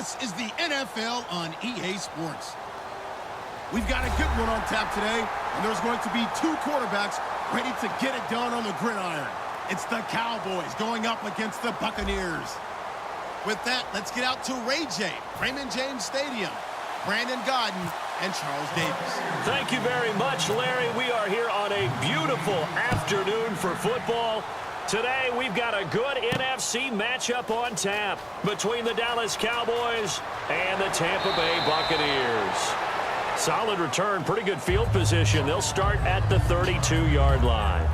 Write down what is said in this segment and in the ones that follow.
This is the NFL on EA Sports. We've got a good one on tap today, and there's going to be two quarterbacks ready to get it done on the gridiron. It's the Cowboys going up against the Buccaneers. With that, let's get out to Raymond James Stadium, Brandon Godden, and Charles Davis. Thank you very much, Larry. We are here on a beautiful afternoon for football. Today, we've got a good NFC matchup on tap between the Dallas Cowboys and the Tampa Bay Buccaneers. Solid return, pretty good field position. They'll start at the 32-yard line.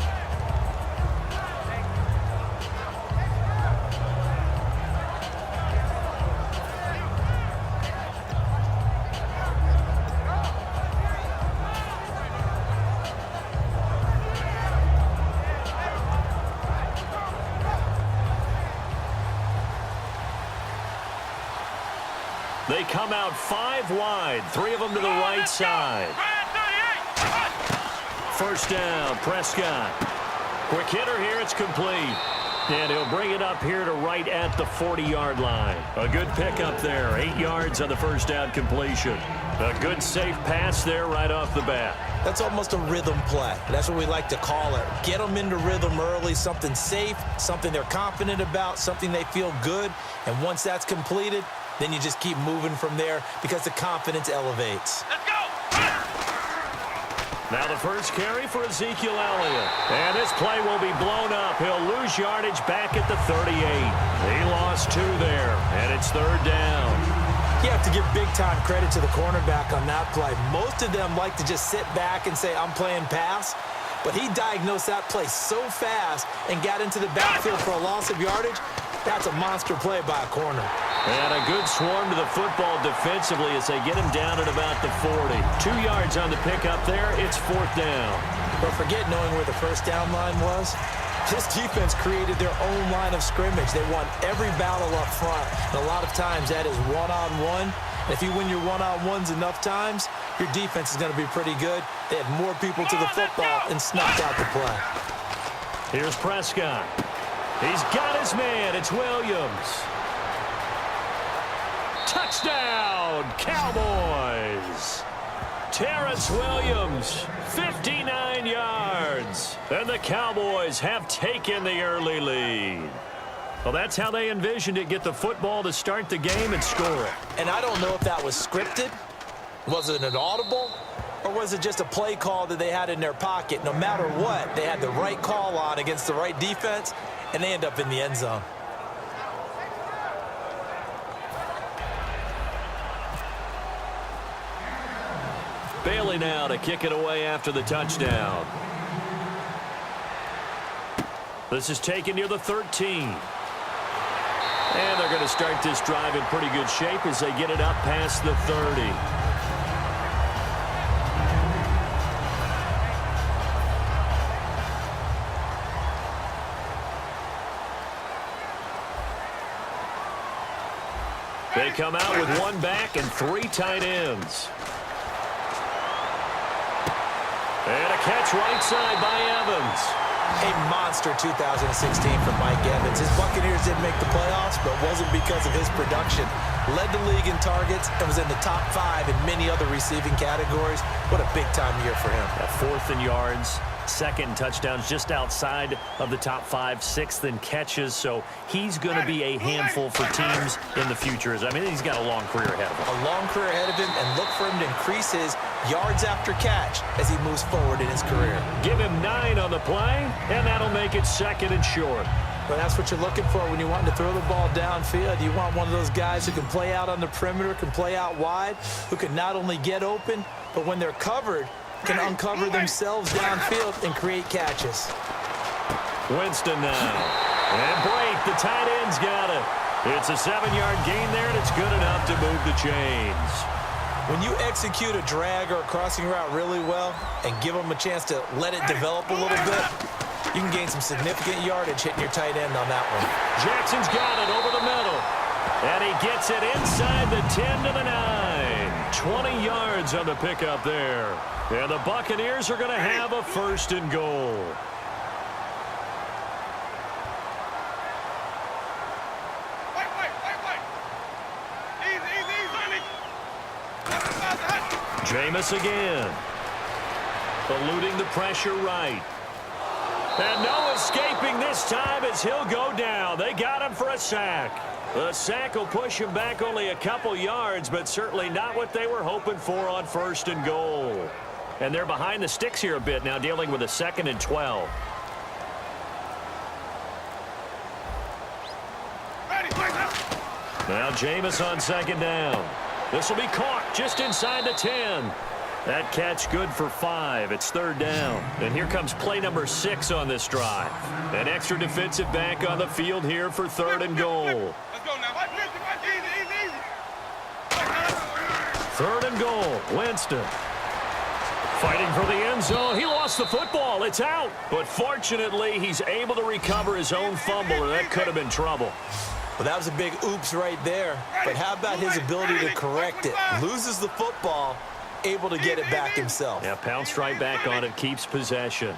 They come out 5 wide, 3 of them to the right side. First down, Prescott. Quick hitter here, it's complete. And he'll bring it up here to right at the 40-yard line. A good pickup there, 8 yards on the first down completion. A good safe pass there right off the bat. That's almost a rhythm play. That's what we like to call it. Get them into rhythm early, something safe, something they're confident about, something they feel good. And once that's completed, then you just keep moving from there because the confidence elevates. Let's go! Now the first carry for Ezekiel Elliott. And this play will be blown up. He'll lose yardage back at the 38. He lost 2 there, and it's 3rd down. You have to give big-time credit to the cornerback on that play. Most of them like to just sit back and say, I'm playing pass. But he diagnosed that play so fast and got into the backfield for a loss of yardage. That's a monster play by a corner. And a good swarm to the football defensively as they get him down at about the 40. 2 yards on the pickup there. It's 4th down. But forget knowing where the first down line was. This defense created their own line of scrimmage. They won every battle up front. And a lot of times that is one-on-one. If you win your one-on-ones enough times, your defense is going to be pretty good. They had more people to the football and snuffed out the play. Here's Prescott. He's got his man. It's Williams. Touchdown, Cowboys. Terrence Williams, 59 yards. And the Cowboys have taken the early lead. Well, that's how they envisioned it. Get the football to start the game and score it. And I don't know if that was scripted. Was it an audible? Or was it just a play call that they had in their pocket? No matter what, they had the right call on against the right defense, and they end up in the end zone. Bailey now to kick it away after the touchdown. This is taken near the 13. And they're going to start this drive in pretty good shape as they get it up past the 30. They come out with 1 back and 3 tight ends. And a catch right side by Evans. A monster 2016 for Mike Evans. His Buccaneers didn't make the playoffs, but wasn't because of his production. Led the league in targets and was in the top 5 in many other receiving categories. What a big-time year for him. 4th in yards, 2nd in touchdowns, just outside of the top 5, 6th in catches. So he's going to be a handful for teams in the future. I mean, he's got a long career ahead of him. A long career ahead of him, and look for him to increase his yards after catch as he moves forward in his career. Give him 9 on the play, and that'll make it 2nd and short. But that's what you're looking for when you want to throw the ball downfield. You want one of those guys who can play out on the perimeter, can play out wide, who can not only get open, but when they're covered, can uncover themselves downfield and create catches. Winston now. And break. The tight end's got it. It's a 7-yard gain there, and it's good enough to move the chains. When you execute a drag or a crossing route really well and give them a chance to let it develop a little bit, you can gain some significant yardage hitting your tight end on that one. Jackson's got it over the middle. And he gets it inside the 10 to the 9. 20 yards on the pickup there. And the Buccaneers are going to have a 1st and goal. Wait. Easy. Jameis again. Eluding the pressure right. And no escaping this time as he'll go down. They got him for a sack. The sack will push him back only a couple yards, but certainly not what they were hoping for on 1st and goal. And they're behind the sticks here a bit now, dealing with a 2nd and 12. Now Jameis on 2nd down. This will be caught just inside the 10. That catch good for 5. It's 3rd down. And here comes play number 6 on this drive. An extra defensive back on the field here for 3rd and goal. Let's go now. Easy. 3rd and goal. Winston. Fighting for the end zone. He lost the football. It's out. But fortunately, he's able to recover his own fumble, and that could have been trouble. Well, that was a big oops right there. But how about his ability to correct it? Loses the football, able to get it back himself. Yeah, pounced right back on it, keeps possession.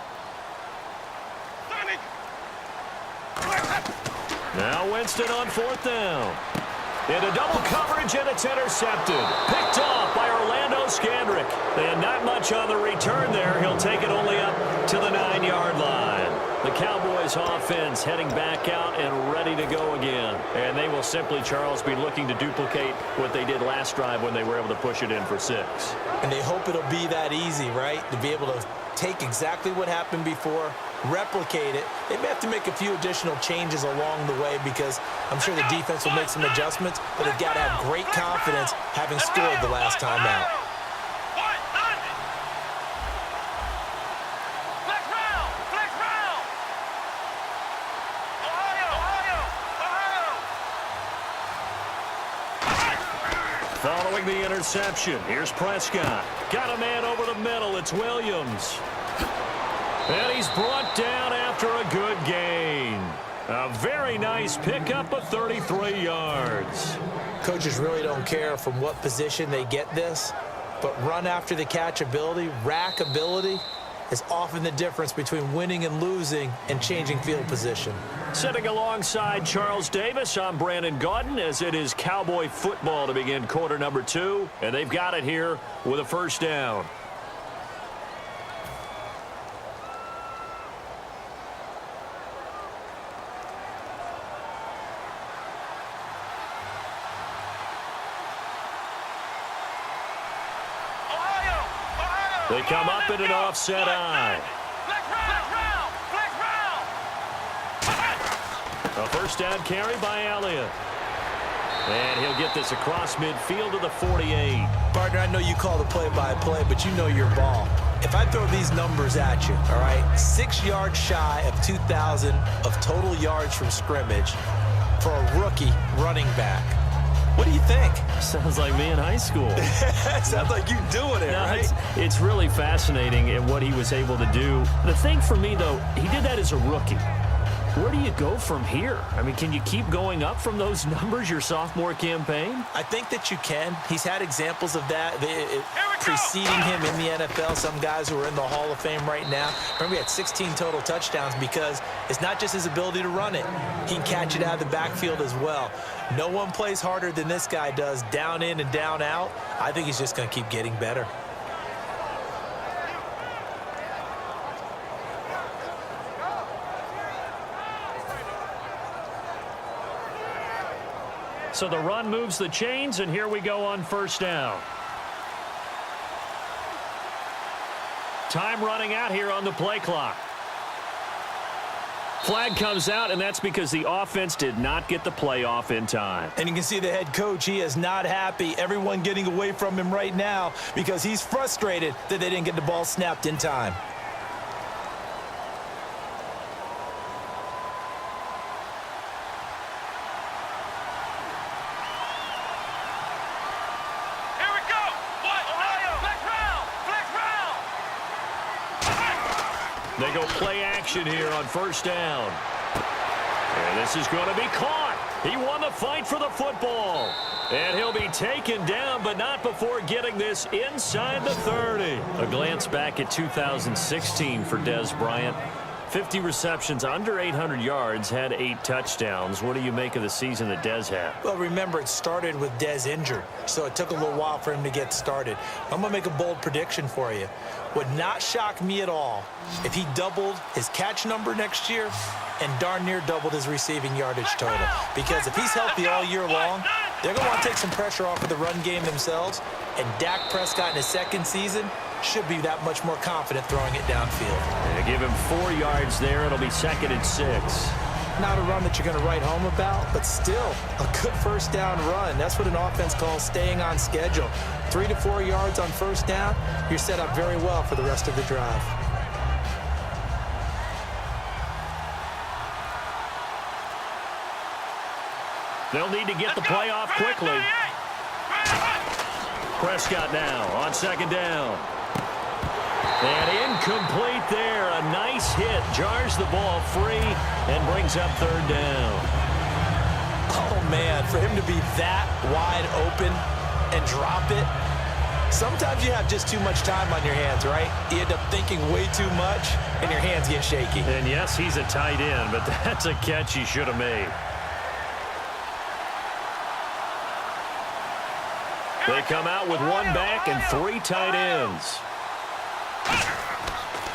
Now Winston on 4th down. Into double coverage, and it's intercepted. Picked off by Orlando Scandrick. And not much on the return there. He'll take it only up to the 9-yard line. The Cowboys offense heading back out and ready to go again. And they will simply, Charles, be looking to duplicate what they did last drive when they were able to push it in for 6. And they hope it'll be that easy, right? To be able to take exactly what happened before, replicate it. They may have to make a few additional changes along the way because I'm sure the defense will make some adjustments, but they've got to have great confidence having scored the last time out. Following the interception, here's Prescott. Got a man over the middle. It's Williams. And he's brought down after a good gain. A very nice pickup of 33 yards. Coaches really don't care from what position they get this, but run after the catch ability, rack ability, is often the difference between winning and losing and changing field position. Sitting alongside Charles Davis, I'm Brandon Gaudin, as it is Cowboy football to begin quarter number 2, and they've got it here with a 1st down. They come up in an offset eye. A 1st down carry by Elliott. And he'll get this across midfield to the 48. Partner, I know you call the play-by-play, but you know your ball. If I throw these numbers at you, all right, 6 yards shy of 2,000 of total yards from scrimmage for a rookie running back. What do you think? Sounds like me in high school. Sounds like you doing it, no, right? It's really fascinating in what he was able to do. The thing for me, though, he did that as a rookie. Where do you go from here? I mean, can you keep going up from those numbers your sophomore campaign? I think that you can. He's had examples of that preceding him in the NFL. Some guys who are in the Hall of Fame right now. Remember, he had 16 total touchdowns because it's not just his ability to run it. He can catch it out of the backfield as well. No one plays harder than this guy does, down in and down out. I think he's just going to keep getting better. So the run moves the chains, and here we go on 1st down. Time running out here on the play clock. Flag comes out, and that's because the offense did not get the play off in time. And you can see the head coach, he is not happy. Everyone getting away from him right now because he's frustrated that they didn't get the ball snapped in time. They go play action here on 1st down. And this is going to be caught. He won the fight for the football. And he'll be taken down, but not before getting this inside the 30. A glance back at 2016 for Dez Bryant. 50 receptions, under 800 yards, had 8 touchdowns. What do you make of the season that Dez had? Well, remember, it started with Dez injured, so it took a little while for him to get started. I'm going to make a bold prediction for you. Would not shock me at all if he doubled his catch number next year and darn near doubled his receiving yardage total. Because if he's healthy all year long, they're going to want to take some pressure off of the run game themselves, and Dak Prescott in his second season should be that much more confident throwing it downfield. They give him 4 yards there. It'll be 2nd and 6. Not a run that you're going to write home about, but still a good first down run. That's what an offense calls staying on schedule. 3 to 4 yards on first down, you're set up very well for the rest of the drive. They'll need to get the play off quickly. Prescott now on 2nd down. And incomplete there. A nice hit. Jars the ball free and brings up 3rd down. Oh, man, for him to be that wide open and drop it. Sometimes you have just too much time on your hands, right? You end up thinking way too much, and your hands get shaky. And, yes, he's a tight end, but that's a catch he should have made. They come out with 1 back and 3 tight ends.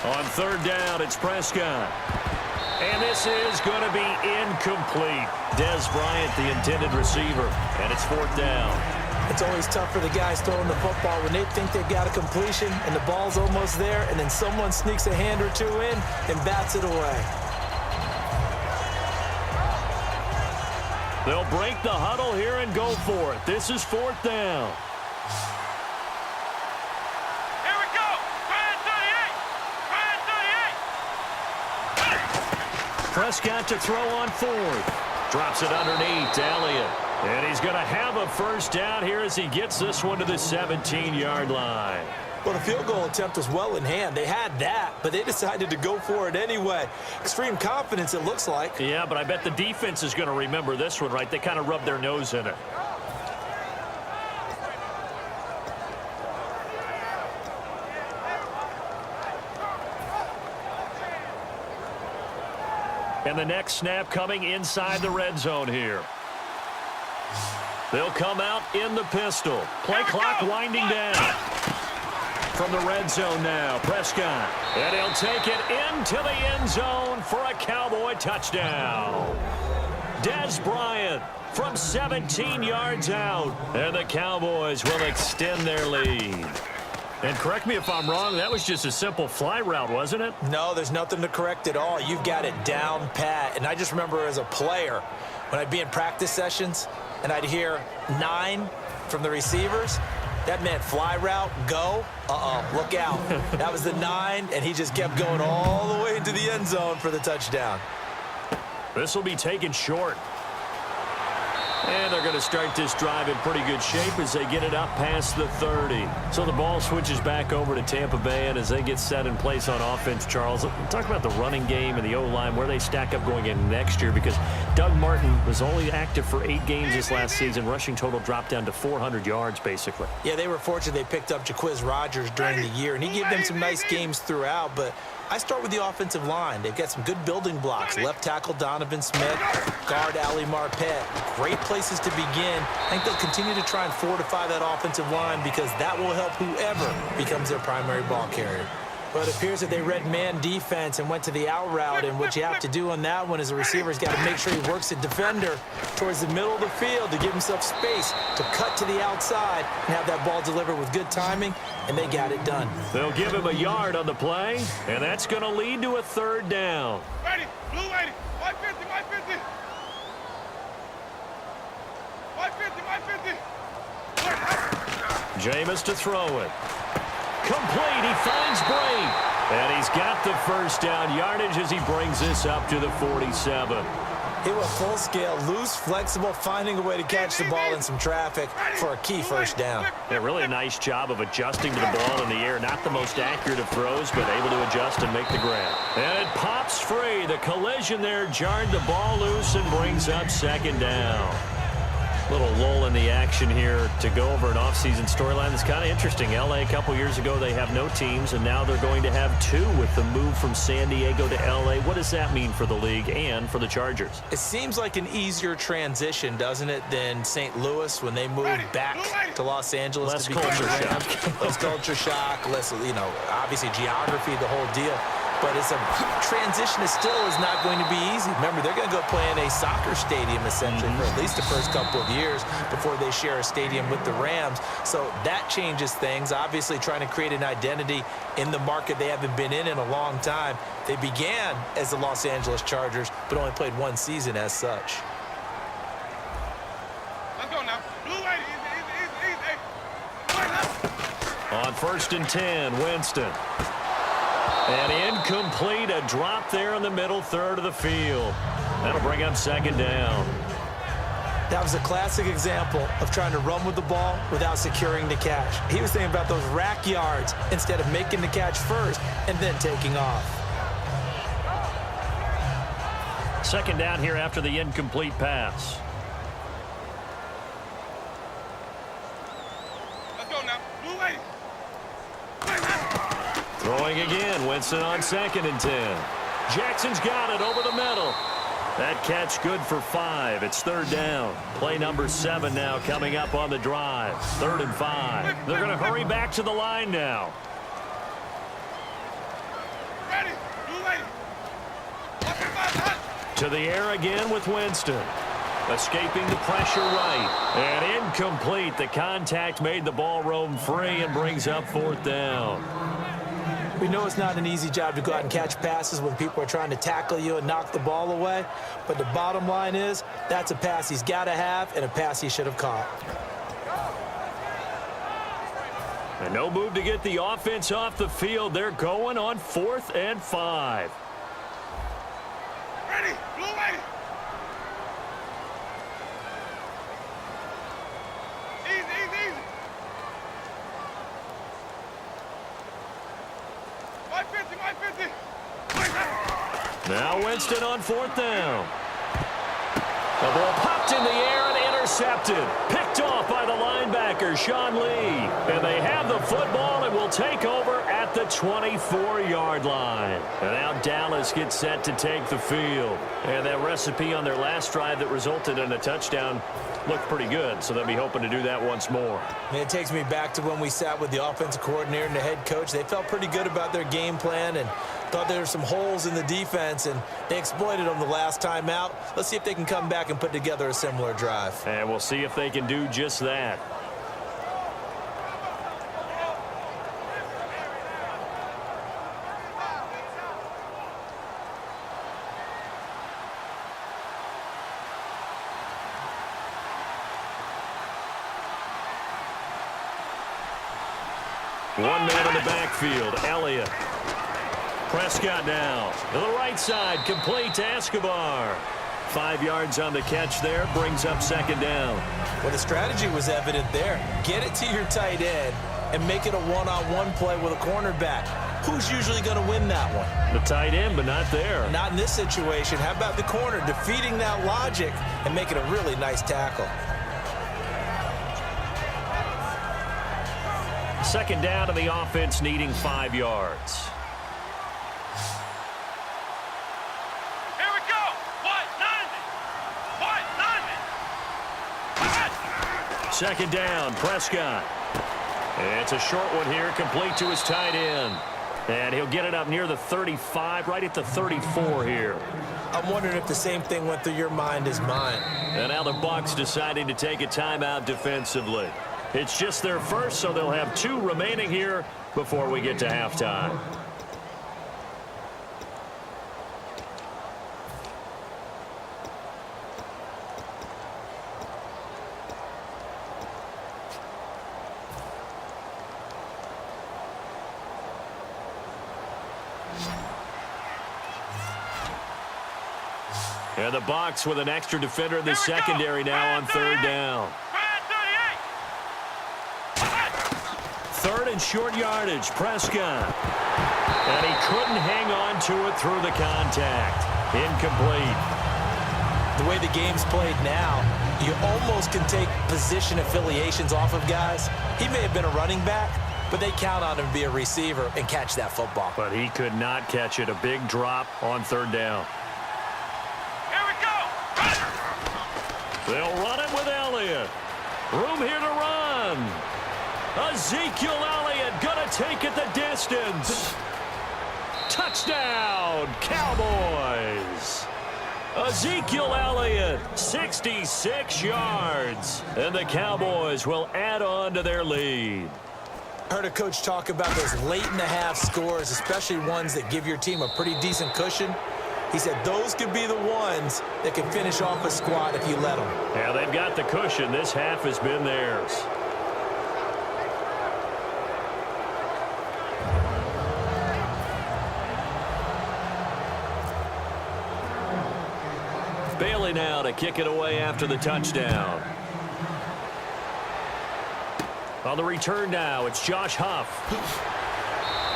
On 3rd down, it's Prescott. And this is going to be incomplete. Dez Bryant, the intended receiver, and it's 4th down. It's always tough for the guys throwing the football when they think they've got a completion and the ball's almost there, and then someone sneaks a hand or two in and bats it away. They'll break the huddle here and go for it. This is 4th down. Here we go. Try 38. Prescott to throw on 4th. Drops it underneath to Elliott. And he's going to have a first down here as he gets this one to the 17-yard line. Well, the field goal attempt was well in hand. They had that, but they decided to go for it anyway. Extreme confidence, it looks like. Yeah, but I bet the defense is going to remember this one, right? They kind of rubbed their nose in it. And the next snap coming inside the red zone here. They'll come out in the pistol. Play clock winding down. From the red zone now, Prescott. And he'll take it into the end zone for a Cowboy touchdown. Dez Bryant from 17 yards out. And the Cowboys will extend their lead. And correct me if I'm wrong, that was just a simple fly route, wasn't it? No, there's nothing to correct at all. You've got it down pat. And I just remember as a player, when I'd be in practice sessions and I'd hear 9 from the receivers, that meant fly route, go, look out. That was the 9, and he just kept going all the way into the end zone for the touchdown. This will be taken short. And they're going to start this drive in pretty good shape as they get it up past the 30. So the ball switches back over to Tampa Bay, and as they get set in place on offense, Charles, talk about the running game and the O-line, where they stack up going in next year, because Doug Martin was only active for 8 games this last season. Rushing total dropped down to 400 yards, basically. Yeah, they were fortunate they picked up Jaquiz Rodgers during the year, and he gave them some nice games throughout, but I start with the offensive line. They've got some good building blocks. Left tackle Donovan Smith, guard Ali Marpet. Great places to begin. I think they'll continue to try and fortify that offensive line because that will help whoever becomes their primary ball carrier. But it appears that they read man defense and went to the out route, and what you have to do on that one is the receiver's got to make sure he works the defender towards the middle of the field to give himself space to cut to the outside and have that ball delivered with good timing, and they got it done. They'll give him a yard on the play, and that's going to lead to a 3rd down. Ready, blue 80, 150, 150. 150, 150. Jameis to throw it. Complete. He finds Bray. And he's got the first down yardage as he brings this up to the 47. He went full scale, loose, flexible, finding a way to catch the ball in some traffic for a key first down. Yeah, really a nice job of adjusting to the ball in the air. Not the most accurate of throws, but able to adjust and make the grab. And it pops free. The collision there jarred the ball loose and brings up 2nd down. Little lull in the action here to go over an offseason storyline that's kind of interesting. LA a couple years ago, they have no teams, and now they're going to have two with the move from San Diego to LA. What does that mean for the league and for the Chargers? It seems like an easier transition, doesn't it, than St. Louis when they moved back to Los Angeles. Less to become culture the Rams. shock. Less culture shock, less, obviously geography, the whole deal. But it's a transition still is not going to be easy. Remember, they're going to go play in a soccer stadium, essentially, for at least the first couple of years before they share a stadium with the Rams. So that changes things. Obviously, trying to create an identity in the market they haven't been in a long time. They began as the Los Angeles Chargers, but only played one season as such. Let's go now. Blue lady, easy. On 1st and 10, Winston. And incomplete, a drop there in the middle third of the field. That'll bring up 2nd down. That was a classic example of trying to run with the ball without securing the catch. He was thinking about those rack yards instead of making the catch first and then taking off. 2nd down here after the incomplete pass. Let's go now. Blue lady. Throwing again, Winston on 2nd and 10. Jackson's got it over the middle. That catch good for 5. It's 3rd down. Play number 7 now coming up on the drive. 3rd and 5. They're going to hurry back to the line now. Ready. Blue lady. To the air again with Winston. Escaping the pressure right. And incomplete. The contact made the ball roam free and brings up 4th down. We know it's not an easy job to go out and catch passes when people are trying to tackle you and knock the ball away. But the bottom line is that's a pass he's got to have and a pass he should have caught. And no move to get the offense off the field. They're going on 4th and 5. Ready. Blue lady. Easy. 550. Now Winston on 4th down. The ball popped in the air and intercepted. Picked off by the linebacker, Sean Lee. And they have the football and will take over at the 24-yard line. And now Dallas gets set to take the field. And that recipe on their last drive that resulted in a touchdown looked pretty good, so they'll be hoping to do that once more. And it takes me back to when we sat with the offensive coordinator and the head coach. They felt pretty good about their game plan and thought there were some holes in the defense, and they exploited them the last time out. Let's see if they can come back and put together a similar drive. And we'll see if they can do just that. One man in the backfield, Elliott. Prescott now to the right side, complete to Escobar. 5 yards on the catch there, brings up 2nd down. Well, the strategy was evident there. Get it to your tight end and make it a one-on-one play with a cornerback. Who's usually going to win that one? The tight end, but not there. Not in this situation. How about the corner defeating that logic and making a really nice tackle? 2nd down to the offense, needing 5 yards. Here we go. What? 2nd down, Prescott. It's a short one here, complete to his tight end. And he'll get it up near the 35, right at the 34 here. I'm wondering if the same thing went through your mind as mine. And now the Bucs deciding to take a timeout defensively. It's just their first, so they'll have 2 remaining here before we get to halftime. And the Bucs with an extra defender in the secondary now on 3rd down. 3rd and short yardage, Prescott. And he couldn't hang on to it through the contact. Incomplete. The way the game's played now, You almost can take position affiliations off of guys. He may have been a running back, but they count on him to be a receiver and catch that football. But he could not catch it. A big drop on third down. Here we go. They'll run it with Elliott. Room here to run. Ezekiel Elliott gonna take it the distance. Touchdown, Cowboys. Ezekiel Elliott, 66 yards. And the Cowboys will add on to their lead. I heard a coach talk about those late-in-the-half scores, especially ones that give your team a pretty decent cushion. He said those could be the ones that can finish off a squad if you let them. Yeah, they've got the cushion. This half has been theirs. Bailey now to kick it away after the touchdown. On the return now, it's Josh Huff.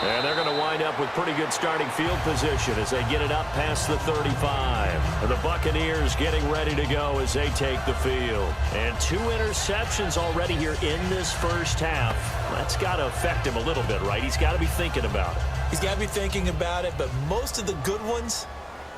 And they're going to wind up with pretty good starting field position as they get it up past the 35. And the Buccaneers getting ready to go as they take the field. And 2 interceptions already here in this first half. That's got to affect him a little bit, right? He's got to be thinking about it. He's got to be thinking about it, but most of the good ones,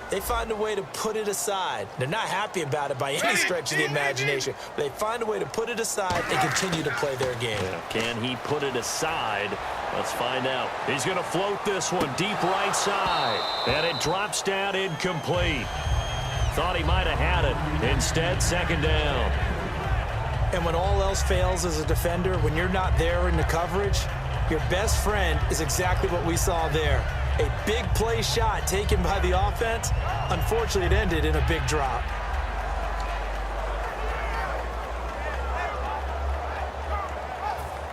they find a way to put it aside. They're not happy about it by any stretch of the imagination. They find a way to put it aside and continue to play their game. Yeah, can he put it aside? Let's find out. He's going to float this one deep right side. And it drops down incomplete. Thought he might have had it. Instead, second down. And when all else fails as a defender, when you're not there in the coverage, your best friend is exactly what we saw there. A big play shot taken by the offense. Unfortunately, it ended in a big drop.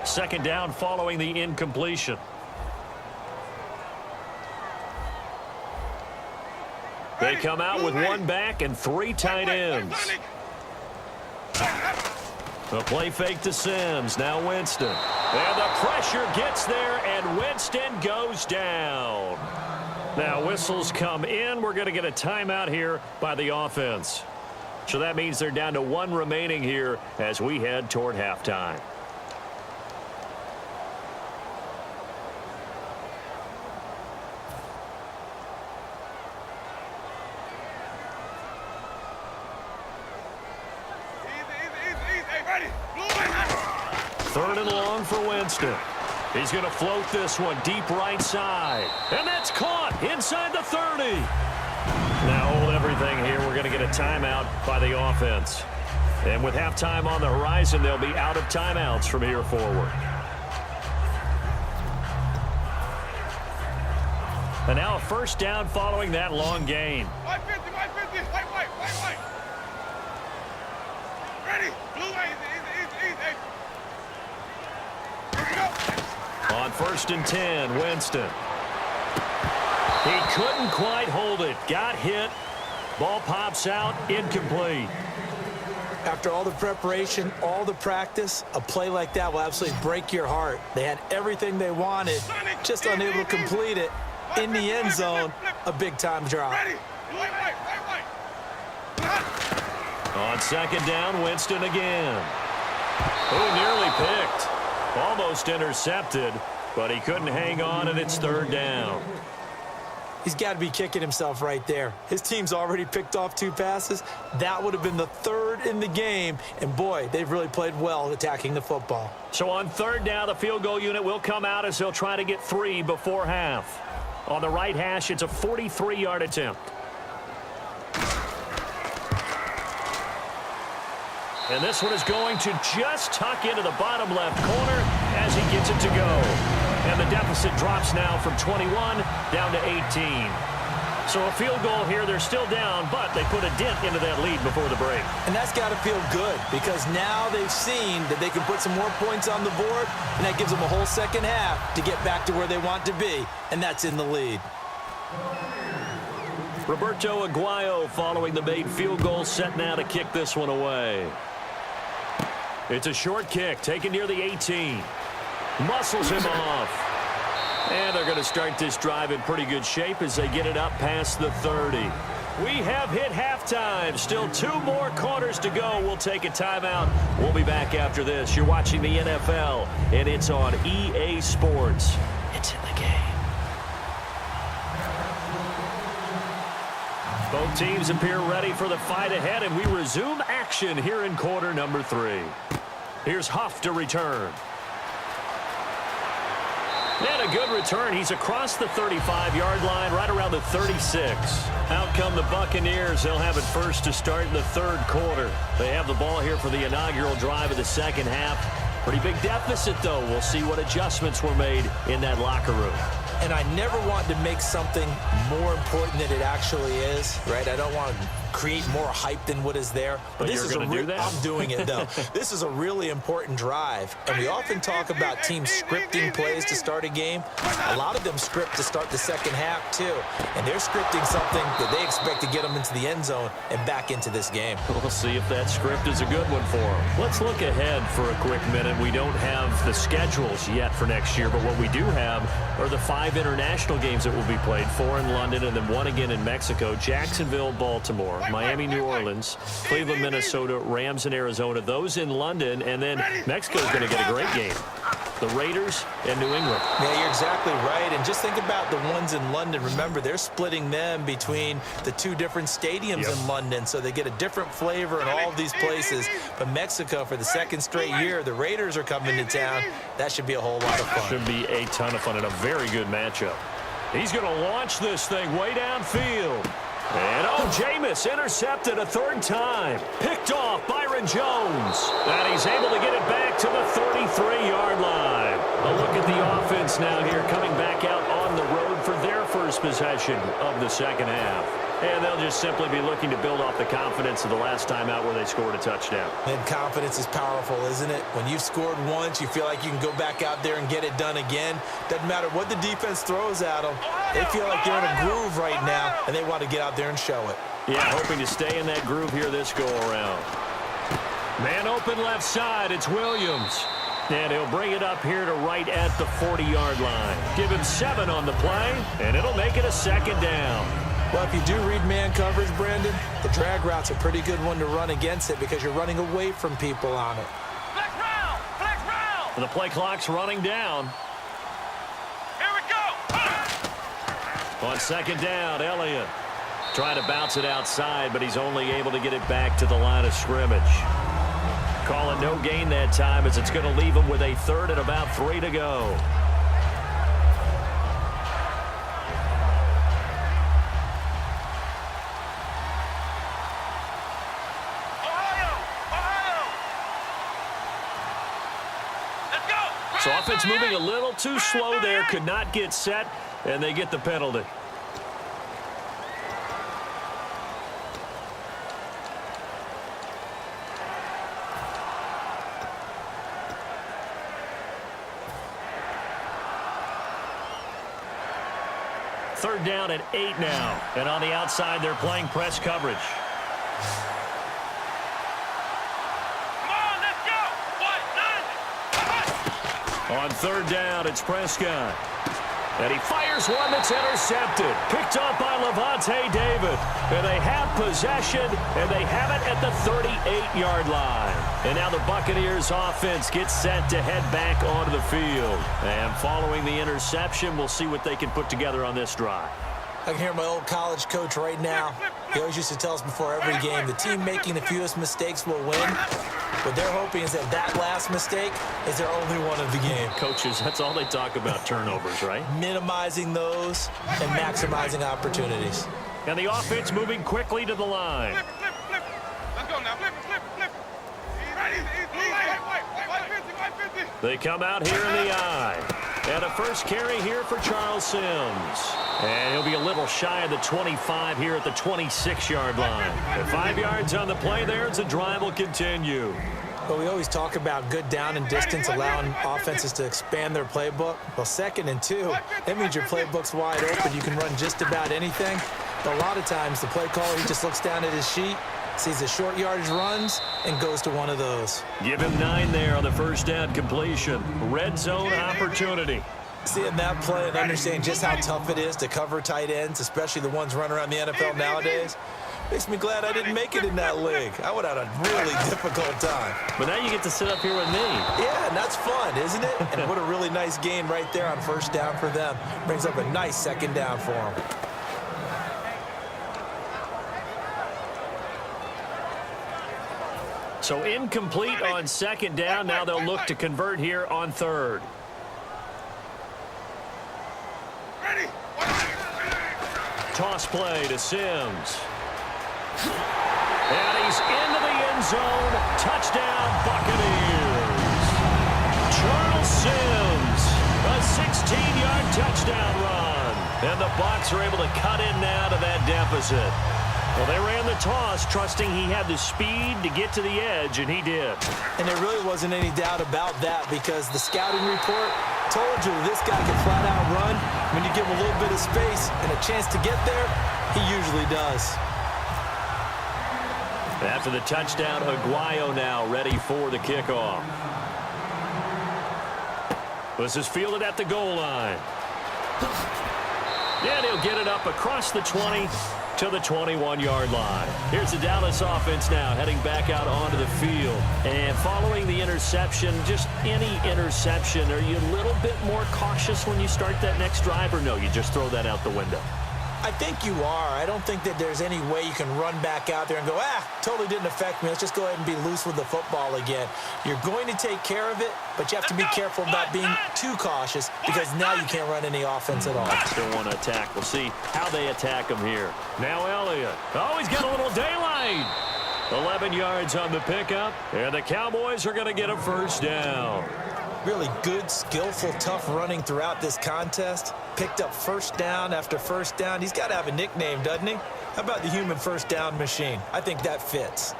Second down following the incompletion. They come out with 1 back and 3 tight ends. The play fake to Sims. Now Winston. And the pressure gets there, and Winston goes down. Now whistles come in. We're going to get a timeout here by the offense. So that means they're down to 1 remaining here as we head toward halftime. Third and long for Winston. He's going to float this one deep right side. And that's caught inside the 30. Now hold everything here. We're going to get a timeout by the offense. And with halftime on the horizon, they'll be out of timeouts from here forward. And now a first down following that long gain. 550, 550, white. Ready, blue, easy. On 1st and 10, Winston. He couldn't quite hold it. Got hit. Ball pops out. Incomplete. After all the preparation, all the practice, a play like that will absolutely break your heart. They had everything they wanted, just unable to complete it. In the end zone, a big-time drop. White. On second down, Winston again. Oh, nearly picked. Almost intercepted, but he couldn't hang on, and it's third down. He's got to be kicking himself right there. His team's already picked off 2 passes. That would have been the 3rd in the game. And, boy, they've really played well attacking the football. So on third down, the field goal unit will come out as they'll try to get 3 before half. On the right hash, it's a 43-yard attempt. And this one is going to just tuck into the bottom left corner as he gets it to go. And the deficit drops now from 21 down to 18. So a field goal here, they're still down, but they put a dent into that lead before the break. And that's got to feel good because now they've seen that they can put some more points on the board, and that gives them a whole second half to get back to where they want to be, and that's in the lead. Roberto Aguayo following the made field goal, set now to kick this one away. It's a short kick, taken near the 18. Muscles him off. And they're going to start this drive in pretty good shape as they get it up past the 30. We have hit halftime. Still 2 more quarters to go. We'll take a timeout. We'll be back after this. You're watching the NFL, and it's on EA Sports. It's in the game. Both teams appear ready for the fight ahead, and we resume action here in quarter number 3. Here's Huff to return. And a good return. He's across the 35-yard line, right around the 36. Out come the Buccaneers. They'll have it first to start in the 3rd quarter. They have the ball here for the inaugural drive of the 2nd half. Pretty big deficit, though. We'll see what adjustments were made in that locker room. And I never want to make something more important than it actually is, right? I don't want to create more hype than what is there. But this you're going to do that? I'm doing it, though. This is a really important drive. And we often talk about teams scripting plays to start a game. A lot of them script to start the 2nd half, too. And they're scripting something that they expect to get them into the end zone and back into this game. We'll see if that script is a good one for them. Let's look ahead for a quick minute. We don't have the schedules yet for next year, but what we do have are the 5 international games that will be played, 4 in London and then 1 again in Mexico, Jacksonville, Baltimore, Miami, New Orleans, Cleveland, Minnesota, Rams, and Arizona. Those in London, and then Mexico's going to get a great game. The Raiders and New England. Yeah, you're exactly right. And just think about the ones in London. Remember, they're splitting them between the 2 different stadiums in London, so they get a different flavor in all of these places. But Mexico, for the 2nd straight year, the Raiders are coming to town. That should be a whole lot of fun. Should be a ton of fun and a very good matchup. He's going to launch this thing way downfield. And, Jameis intercepted a 3rd time. Picked off Byron Jones. And he's able to get it back to the 33-yard line. A look at the offense now here, coming back out on the road for their first possession of the 2nd half. And they'll just simply be looking to build off the confidence of the last time out where they scored a touchdown. And confidence is powerful, isn't it? When you've scored once, you feel like you can go back out there and get it done again. Doesn't matter what the defense throws at them. They feel like they're in a groove right now, and they want to get out there and show it. Yeah, hoping to stay in that groove here this go-around. Man open left side. It's Williams. And he'll bring it up here to right at the 40-yard line. Give him 7 on the play, and it'll make it a 2nd down. Well, if you do read man coverage, Brandon, the drag route's a pretty good one to run against it because you're running away from people on it. Flex round! Flex round! The play clock's running down. Here we go! On 2nd down, Elliott trying to bounce it outside, but he's only able to get it back to the line of scrimmage. Calling no gain that time as it's going to leave him with a 3rd and about 3 to go. So offense moving a little too slow there, could not get set, and they get the penalty. Third down at 8 now, and on the outside they're playing press coverage. On 3rd down, it's Prescott. And he fires one that's intercepted. Picked up by Levante David. And they have possession, and they have it at the 38-yard line. And now the Buccaneers offense gets set to head back onto the field. And following the interception, we'll see what they can put together on this drive. I can hear my old college coach right now. He always used to tell us before every game, the team making the fewest mistakes will win. What they're hoping is that last mistake is their only one of the game. Coaches, that's all they talk about, turnovers, right? Minimizing those and maximizing opportunities. And the offense moving quickly to the line. Flip. Let's go now. Flip. Easy. They come out here in the eye. And a first carry here for Charles Sims. And he'll be a little shy of the 25 here at the 26-yard line. And 5 yards on the play there as the drive will continue. But we always talk about good down and distance, allowing offenses to expand their playbook. Well, 2nd and 2, that means your playbook's wide open. You can run just about anything. But a lot of times, the play caller, he just looks down at his sheet, sees the short yardage runs, and goes to one of those. Give him 9 there on the first down completion. Red zone opportunity. Seeing that play and understanding just how tough it is to cover tight ends, especially the ones running around the NFL nowadays, makes me glad I didn't make it in that league. I would have had a really difficult time. But now you get to sit up here with me. Yeah, and that's fun, isn't it? And what a really nice gain right there on first down for them. Brings up a nice second down for them. So incomplete on second down. Now they'll look to convert here on third. Toss play to Sims. And he's into the end zone. Touchdown, Buccaneers. Charles Sims, a 16-yard touchdown run. And the Bucs are able to cut in now to that deficit. Well, they ran the toss, trusting he had the speed to get to the edge, and he did. And there really wasn't any doubt about that because the scouting report told you this guy can flat out run. When you give him a little bit of space and a chance to get there, he usually does. After the touchdown, Aguayo now ready for the kickoff. This is fielded at the goal line. And he'll get it up across the 20 to the 21-yard line. Here's the Dallas offense now heading back out onto the field. And following the interception, just any interception, are you a little bit more cautious when you start that next drive, or no, you just throw that out the window? I think you are. I don't think that there's any way you can run back out there and go, totally didn't affect me. Let's just go ahead and be loose with the football again. You're going to take care of it, but you have to be careful about being too cautious because now you can't run any offense at all. Still want to attack. We'll see how they attack him here. Now Elliott. Oh, he's got a little daylight. 11 yards on the pickup, and the Cowboys are going to get a first down. Really good, skillful, tough running throughout this contest. Picked up first down after first down. He's got to have a nickname, doesn't he? How about the human first down machine? I think that fits.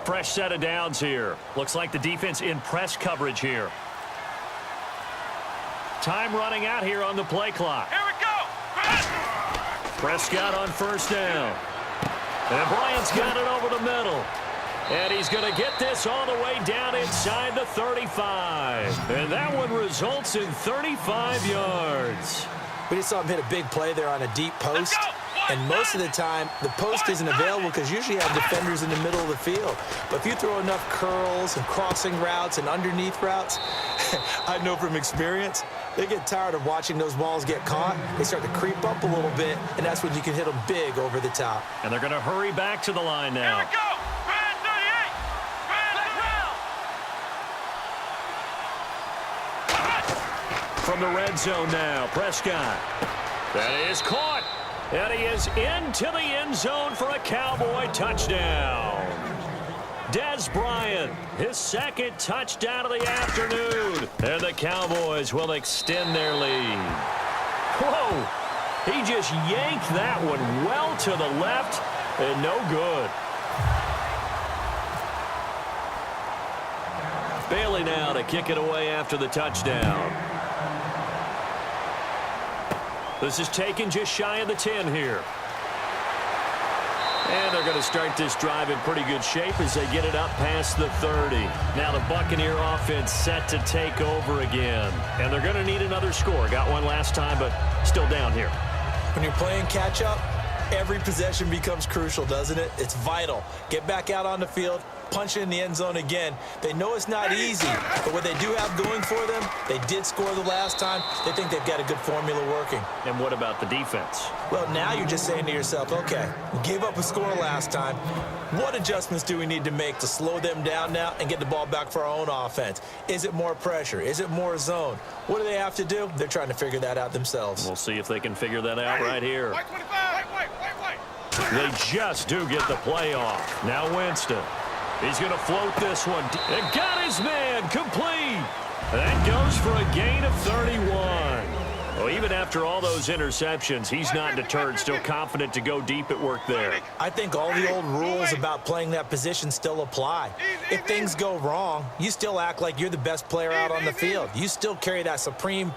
Fresh set of downs here. Looks like the defense in press coverage here. Time running out here on the play clock. Here we go. Prescott on first down. And Bryant's got it over the middle. And he's going to get this all the way down inside the 35. And that one results in 35 yards. We just saw him hit a big play there on a deep post. And most of the time, the post isn't available because usually you have defenders in the middle of the field. But if you throw enough curls and crossing routes and underneath routes, I know from experience, they get tired of watching those balls get caught. They start to creep up a little bit, and that's when you can hit them big over the top. And they're going to hurry back to the line now. Here we go. Brand 38. Brand From the red zone now, Prescott. That is caught. And he is into the end zone for a Cowboy touchdown. Dez Bryant, his second touchdown of the afternoon. And the Cowboys will extend their lead. Whoa! He just yanked that one well to the left and no good. Bailey now to kick it away after the touchdown. This is taken just shy of the 10 here. And they're going to start this drive in pretty good shape as they get it up past the 30. Now the Buccaneer offense set to take over again. And they're going to need another score. Got one last time, but still down here. When you're playing catch-up, every possession becomes crucial, doesn't it? It's vital. Get back out on the field, punch it in the end zone again. They know it's not easy, but what they do have going for them, they did score the last time. They think they've got a good formula working. And what about the defense? Well, now you're just saying to yourself, okay, we gave up a score last time. What adjustments do we need to make to slow them down now and get the ball back for our own offense? Is it more pressure? Is it more zone? What do they have to do? They're trying to figure that out themselves. We'll see if they can figure that out right here. White 25. White. They just do get the play off. Now Winston. He's going to float this one. And got his man complete. That goes for a gain of 31. Well, even after all those interceptions, he's not deterred, still confident to go deep at work there. I think all the old rules about playing that position still apply. If things go wrong, you still act like you're the best player out on the field. You still carry that supreme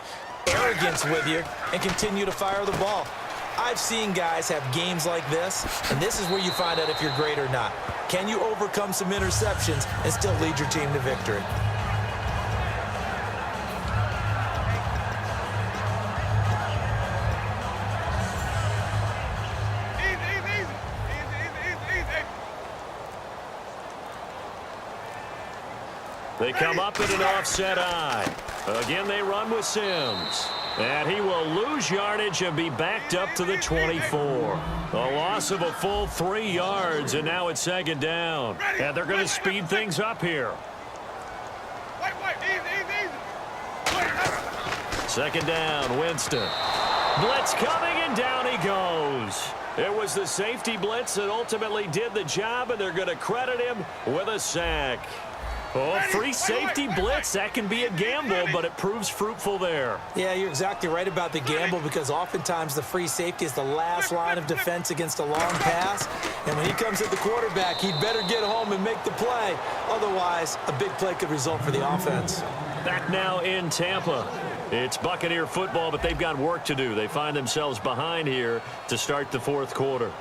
arrogance with you and continue to fire the ball. I've seen guys have games like this, and this is where you find out if you're great or not. Can you overcome some interceptions and still lead your team to victory? They come up in an offset eye. Again, they run with Sims. And he will lose yardage and be backed up to the 24. A loss of a full 3 yards, and now it's second down. And they're going to speed things up here. Second down, Winston. Blitz coming, and down he goes. It was the safety blitz that ultimately did the job, and they're going to credit him with a sack. Oh, free safety blitz, that can be a gamble, but it proves fruitful there. Yeah, you're exactly right about the gamble because oftentimes the free safety is the last line of defense against a long pass. And when he comes at the quarterback, he'd better get home and make the play. Otherwise, a big play could result for the offense. Back now in Tampa. It's Buccaneer football, but they've got work to do. They find themselves behind here to start the fourth quarter.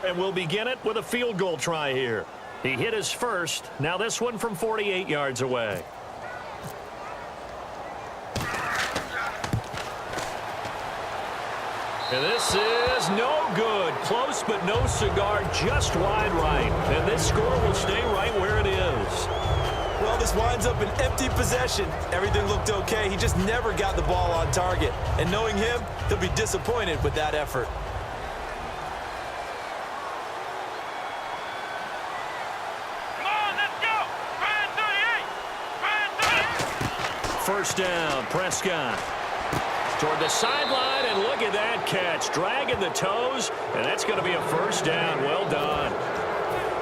And we'll begin it with a field goal try here. He hit his first. Now this one from 48 yards away. And this is no good. Close, but no cigar, just wide right. And this score will stay right where it is. Well, this winds up an empty possession. Everything looked okay. He just never got the ball on target. And knowing him, he'll be disappointed with that effort. First down, Prescott. Toward the sideline, and look at that catch. Dragging the toes, and that's going to be a first down. Well done.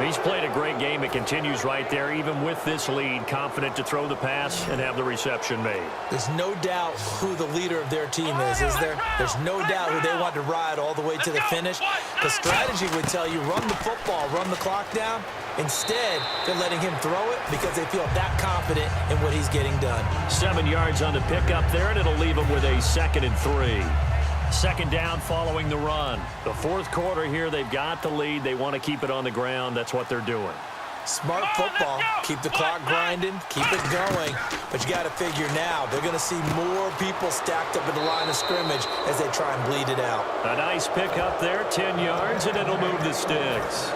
He's played a great game. It continues right there, even with this lead. Confident to throw the pass and have the reception made. There's no doubt who the leader of their team is there? There's no doubt who they want to ride all the way to the finish. The strategy would tell you, run the football, run the clock down. Instead, they're letting him throw it because they feel that confident in what he's getting done. 7 yards on the pickup there, and it'll leave him with a 2nd and 3. Second down following the run. The fourth quarter here, they've got the lead. They want to keep it on the ground. That's what they're doing. Smart football. Keep the clock grinding. Keep it going. But you got to figure now, they're going to see more people stacked up at the line of scrimmage as they try and bleed it out. A nice pickup there, 10 yards, and it'll move the sticks.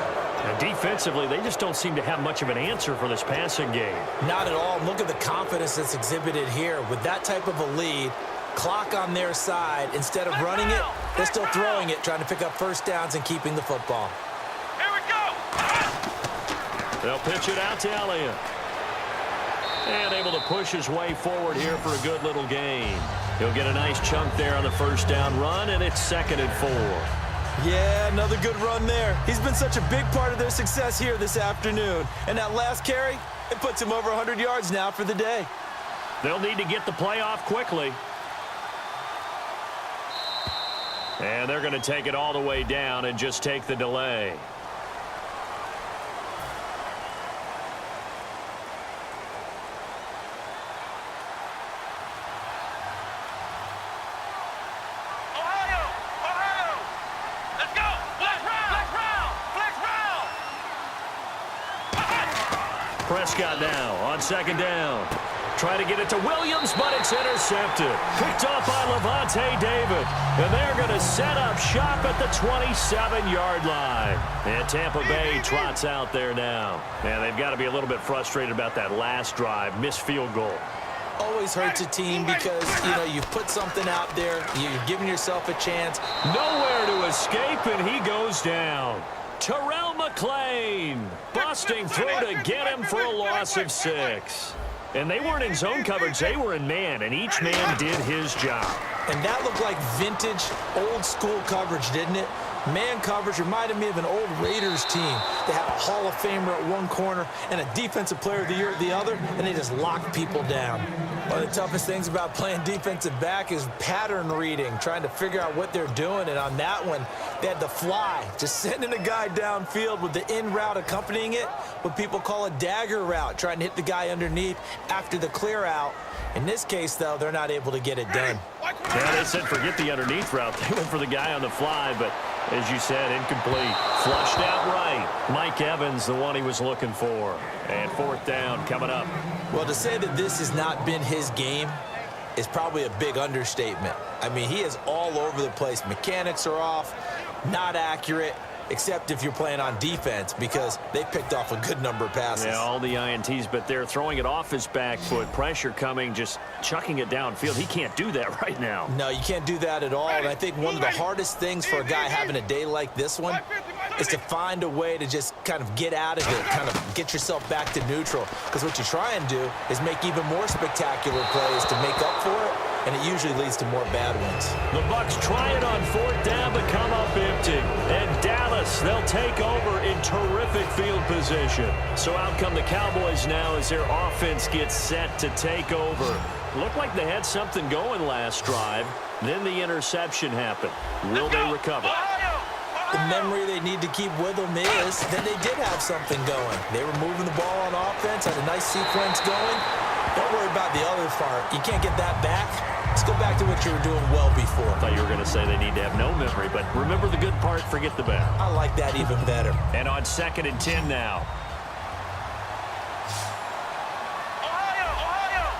And defensively, they just don't seem to have much of an answer for this passing game. Not at all. Look at the confidence that's exhibited here. With that type of a lead, clock on their side, instead of running it, they're still throwing it, trying to pick up first downs and keeping the football. Here we go. They'll pitch it out to Elliott. And able to push his way forward here for a good little gain. He'll get a nice chunk there on the first down run, and it's 2nd and 4. Yeah, another good run there. He's been such a big part of their success here this afternoon. And that last carry, it puts him over 100 yards now for the day. They'll need to get the play off quickly. And they're going to take it all the way down and just take the delay. Prescott now on second down. Try to get it to Williams, but it's intercepted. Picked off by Levante David. And they're going to set up shop at the 27-yard line. And Tampa Bay trots out there now. And they've got to be a little bit frustrated about that last drive. Missed field goal. Always hurts a team because, you put something out there. You're giving yourself a chance. Nowhere to escape, and he goes down. Terrell McClain busting through to get him for a loss of 6. And they weren't in zone coverage. They were in man, and each man did his job. And that looked like vintage, old-school coverage, didn't it? Man coverage reminded me of an old Raiders team. They had a Hall of Famer at one corner and a Defensive Player of the Year at the other, and they just locked people down. One of the toughest things about playing defensive back is pattern reading, trying to figure out what they're doing. And on that one, they had to fly, just sending a guy downfield with the in route accompanying it, what people call a dagger route, trying to hit the guy underneath after the clear out. In this case, though, they're not able to get it done. Yeah, they said forget the underneath route. They went for the guy on the fly, but as you said, incomplete. Flushed out right. Mike Evans, the one he was looking for. And fourth down coming up. Well, to say that this has not been his game is probably a big understatement. I mean, he is all over the place. Mechanics are off, not accurate, except if you're playing on defense, because they picked off a good number of passes. Yeah, all the INTs, but they're throwing it off his back foot. Pressure coming, just chucking it downfield. He can't do that right now. No, you can't do that at all. And I think one of the hardest things for a guy having a day like this one is to find a way to just kind of get out of it, kind of get yourself back to neutral. Because what you try and do is make even more spectacular plays to make up for it, and it usually leads to more bad ones. The Bucs try it on fourth down, but come up empty. And Dallas, they'll take over in terrific field position. So out come the Cowboys now as their offense gets set to take over. Looked like they had something going last drive. Then the interception happened. Will they recover? The memory they need to keep with them is that they did have something going. They were moving the ball on offense, had a nice sequence going. Don't worry about the other part. You can't get that back. Let's go back to what you were doing well before. I thought you were going to say they need to have no memory, but remember the good part, forget the bad. I like that even better. And on 2nd and 10 now. Ohio!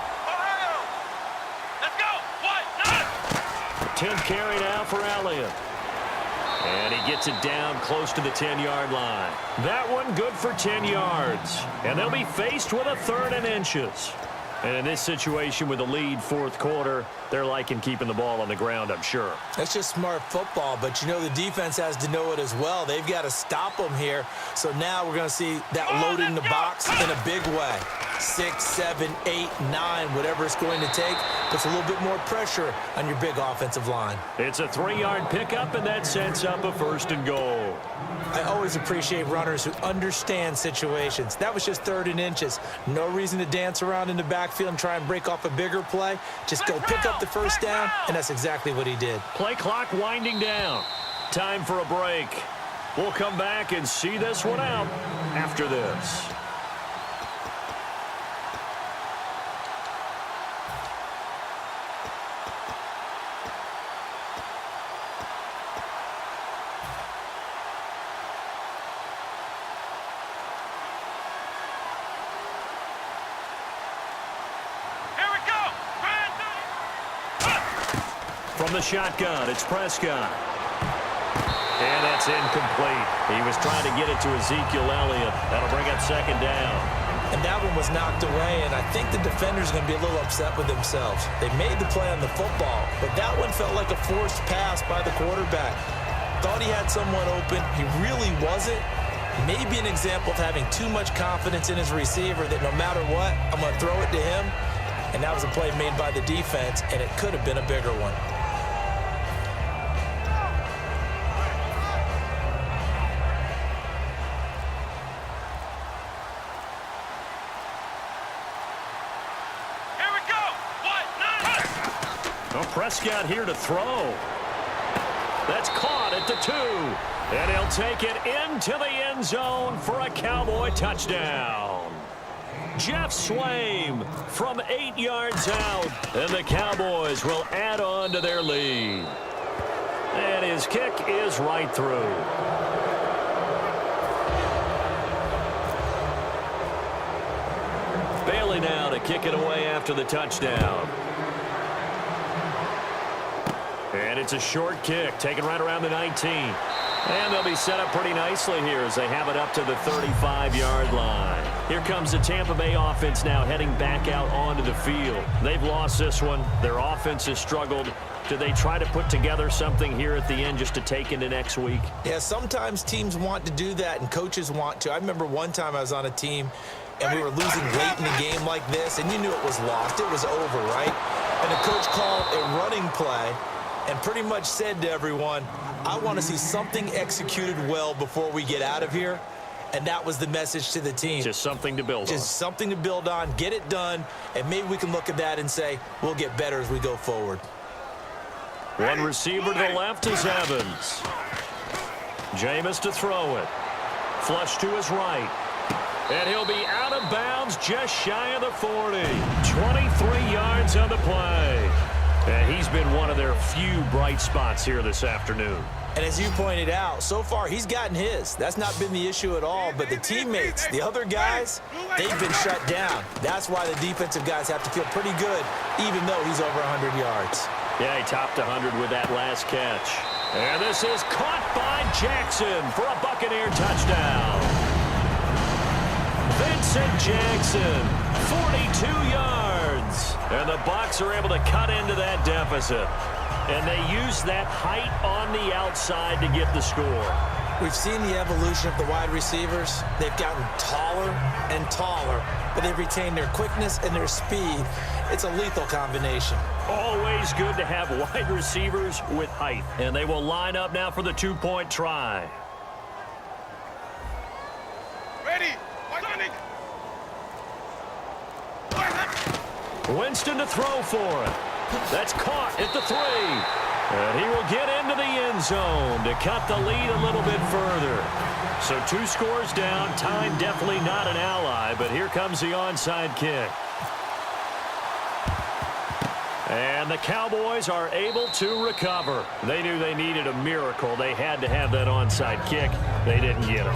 Let's go! 10th carry now for Elliott. And he gets it down close to the 10-yard line. That one good for 10 yards. And they'll be faced with a 3rd and inches. And in this situation with a lead fourth quarter, they're liking keeping the ball on the ground, I'm sure. That's just smart football, but you know the defense has to know it as well. They've got to stop them here. So now we're going to see that loading the box in a big way. 6, 7, 8, 9, whatever it's going to take, puts a little bit more pressure on your big offensive line. It's a 3-yard pickup, and that sets up a 1st and goal. I always appreciate runners who understand situations. That was just 3rd and inches. No reason to dance around in the backfield and try and break off a bigger play. Just go pick up the first down, and that's exactly what he did. Play clock winding down. Time for a break. We'll come back and see this one out after this. From the shotgun, it's Prescott. And that's incomplete. He was trying to get it to Ezekiel Elliott. That'll bring up 2nd down. And that one was knocked away, and I think the defender's going to be a little upset with themselves. They made the play on the football, but that one felt like a forced pass by the quarterback. Thought he had someone open. He really wasn't. Maybe an example of having too much confidence in his receiver that no matter what, I'm going to throw it to him. And that was a play made by the defense, and it could have been a bigger one. Prescott here to throw. That's caught at the 2. And he'll take it into the end zone for a Cowboy touchdown. Jeff Swaim from 8 yards out. And the Cowboys will add on to their lead. And his kick is right through. Bailey now to kick it away after the touchdown. And it's a short kick, taken right around the 19. And they'll be set up pretty nicely here as they have it up to the 35-yard line. Here comes the Tampa Bay offense now heading back out onto the field. They've lost this one. Their offense has struggled. Do they try to put together something here at the end just to take into next week? Yeah, sometimes teams want to do that and coaches want to. I remember one time I was on a team and we were losing late in the game like this, and you knew it was lost. It was over, right? And the coach called a running play and pretty much said to everyone, I want to see something executed well before we get out of here. And that was the message to the team. Just something to build on. Just something to build on, get it done, and maybe we can look at that and say, we'll get better as we go forward. One receiver to the left is Evans. Jameis to throw it. Flush to his right. And he'll be out of bounds just shy of the 40. 23 yards on the play. And he's been one of their few bright spots here this afternoon. And as you pointed out, so far he's gotten his. That's not been the issue at all. But the teammates, the other guys, they've been shut down. That's why the defensive guys have to feel pretty good, even though he's over 100 yards. Yeah, he topped 100 with that last catch. And this is caught by Jackson for a Buccaneer touchdown. Vincent Jackson, 42 yards. And the Bucs are able to cut into that deficit. And they use that height on the outside to get the score. We've seen the evolution of the wide receivers. They've gotten taller and taller, but they've retained their quickness and their speed. It's a lethal combination. Always good to have wide receivers with height. And they will line up now for the two-point try. Ready. Winston to throw for it. That's caught at the 3. And he will get into the end zone to cut the lead a little bit further. So 2 scores down. Time definitely not an ally, but here comes the onside kick. And the Cowboys are able to recover. They knew they needed a miracle. They had to have that onside kick. They didn't get it.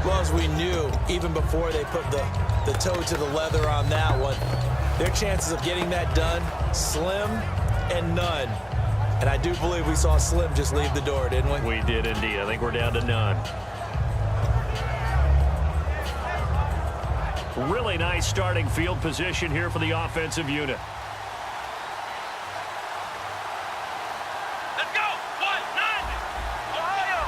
Well, as we knew, even before they put the toe to the leather on that one, their chances of getting that done, slim and none. And I do believe we saw Slim just leave the door, didn't we? We did indeed. I think we're down to none. Really nice starting field position here for the offensive unit. Let's go. 1-9. Ohio.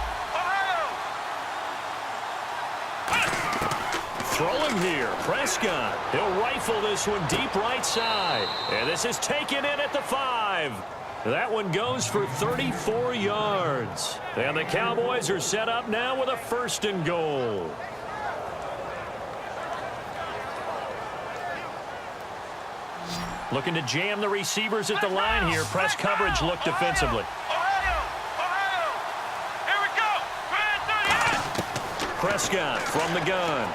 Throwing here, Prescott. He'll rifle this one deep right side. And this is taken in at the 5. That one goes for 34 yards. And the Cowboys are set up now with a 1st and goal. Looking to jam the receivers at the line here. Press coverage look defensively. Ohio. Here we go. Red 38. Prescott from the gun.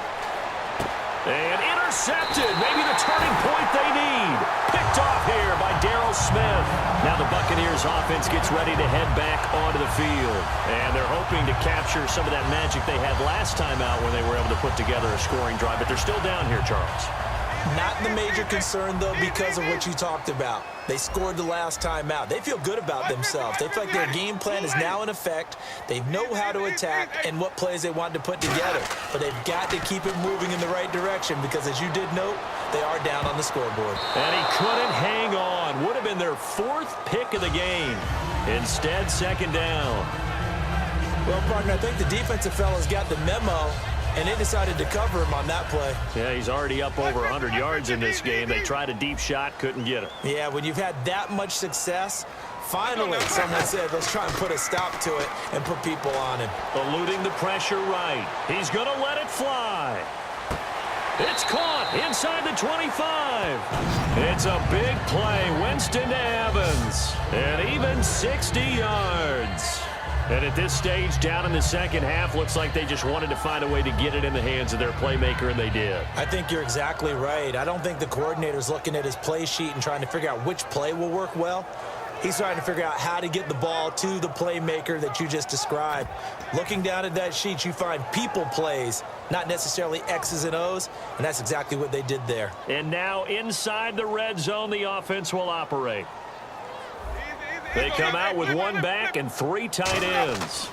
And intercepted. Maybe the turning point they need. Picked off here by Darryl Smith. Now the Buccaneers offense gets ready to head back onto the field. And they're hoping to capture some of that magic they had last time out when they were able to put together a scoring drive. But they're still down here, Charles. Not the major concern, though, because of what you talked about. They scored the last time out. They feel good about themselves. They feel like their game plan is now in effect. They know how to attack and what plays they want to put together. But they've got to keep it moving in the right direction because, as you did note, they are down on the scoreboard. And he couldn't hang on. Would have been their 4th pick of the game. Instead, 2nd down. Well, partner, I think the defensive fellas got the memo, and they decided to cover him on that play. Yeah, he's already up over 100 yards in this game. They tried a deep shot, couldn't get it. Yeah, when you've had that much success, finally someone said, let's try and put a stop to it and put people on him. Eluding the pressure right. He's going to let it fly. It's caught inside the 25. It's a big play. Winston to Evans. And even 60 yards. And at this stage, down in the second half, looks like they just wanted to find a way to get it in the hands of their playmaker, and they did. I think you're exactly right. I don't think the coordinator's looking at his play sheet and trying to figure out which play will work well. He's trying to figure out how to get the ball to the playmaker that you just described. Looking down at that sheet, you find people plays, not necessarily X's and O's, and that's exactly what they did there. And now inside the red zone, the offense will operate. They come out with 1 back and 3 tight ends.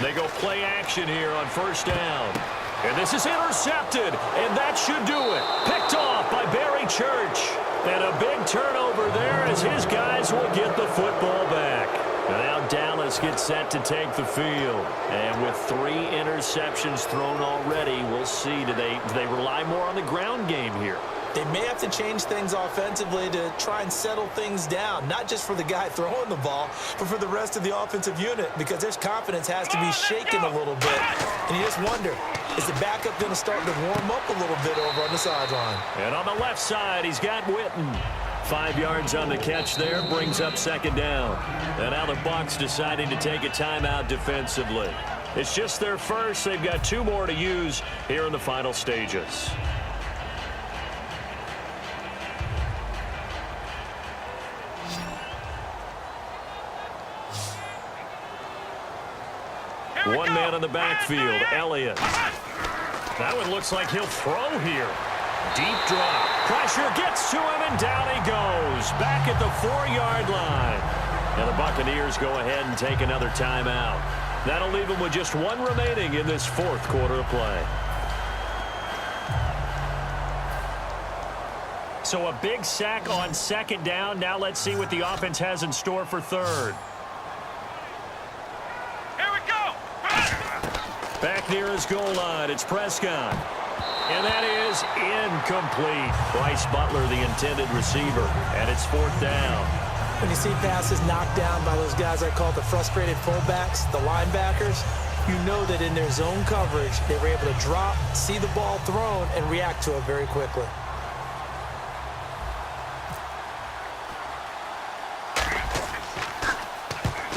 They go play action here on 1st down. And this is intercepted, and that should do it. Picked off by Barry Church. And a big turnover there as his guys will get the football back. Now Dallas gets set to take the field. And with 3 interceptions thrown already, we'll see. Do they rely more on the ground game here? They may have to change things offensively to try and settle things down, not just for the guy throwing the ball, but for the rest of the offensive unit, because their confidence has to be shaken a little bit. And you just wonder, is the backup going to start to warm up a little bit over on the sideline? And on the left side, he's got Witten. 5 yards on the catch there, brings up second down. And now the Bucs deciding to take a timeout defensively. It's just their first. They've got 2 more to use here in the final stages. One man in the backfield, Elliott. That one looks like he'll throw here. Deep drop. Pressure gets to him, and down he goes. Back at the 4-yard line. And the Buccaneers go ahead and take another timeout. That'll leave them with just 1 remaining in this 4th quarter of play. So a big sack on second down. Now let's see what the offense has in store for third. Back near his goal line, it's Prescott. And that is incomplete. Bryce Butler, the intended receiver, and it's 4th down. When you see passes knocked down by those guys I call the frustrated fullbacks, the linebackers, you know that in their zone coverage, they were able to drop, see the ball thrown, and react to it very quickly.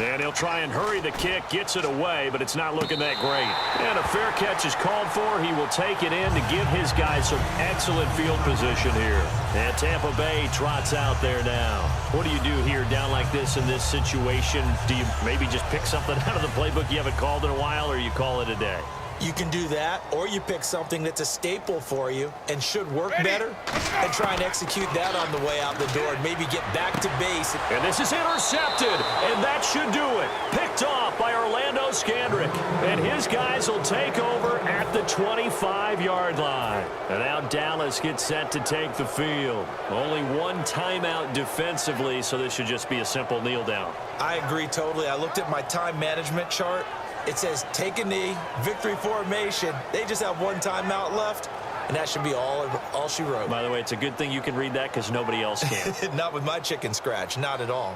And he'll try and hurry the kick, gets it away, but it's not looking that great. And a fair catch is called for. He will take it in to give his guys some excellent field position here. And Tampa Bay trots out there now. What do you do here down like this in this situation? Do you maybe just pick something out of the playbook you haven't called in a while, or you call it a day? You can do that, or you pick something that's a staple for you and should work better and try and execute that on the way out the door and maybe get back to base. And this is intercepted, and that should do it. Picked off by Orlando Scandrick. And his guys will take over at the 25-yard line. And now Dallas gets set to take the field. Only 1 timeout defensively, so this should just be a simple kneel down. I agree totally. I looked at my time management chart. It says take a knee, victory formation. They just have 1 timeout left, and that should be all she wrote. By the way, it's a good thing you can read that because nobody else can. Not with my chicken scratch, not at all.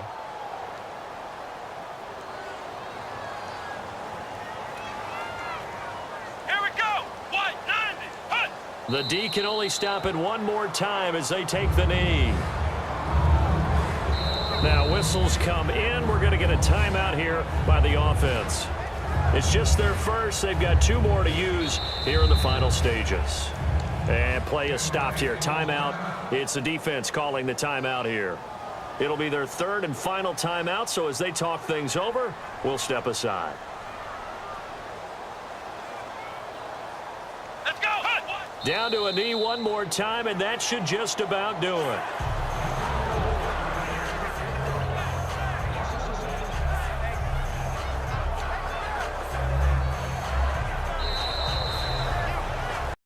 Here we go. 190. Hut. The D can only stop it 1 more time as they take the knee. Now whistles come in. We're going to get a timeout here by the offense. It's just their first. They've got 2 more to use here in the final stages. And play is stopped here. Timeout. It's the defense calling the timeout here. It'll be their 3rd and final timeout, so as they talk things over, we'll step aside. Let's go. Hut. Down to a knee 1 more time, and that should just about do it.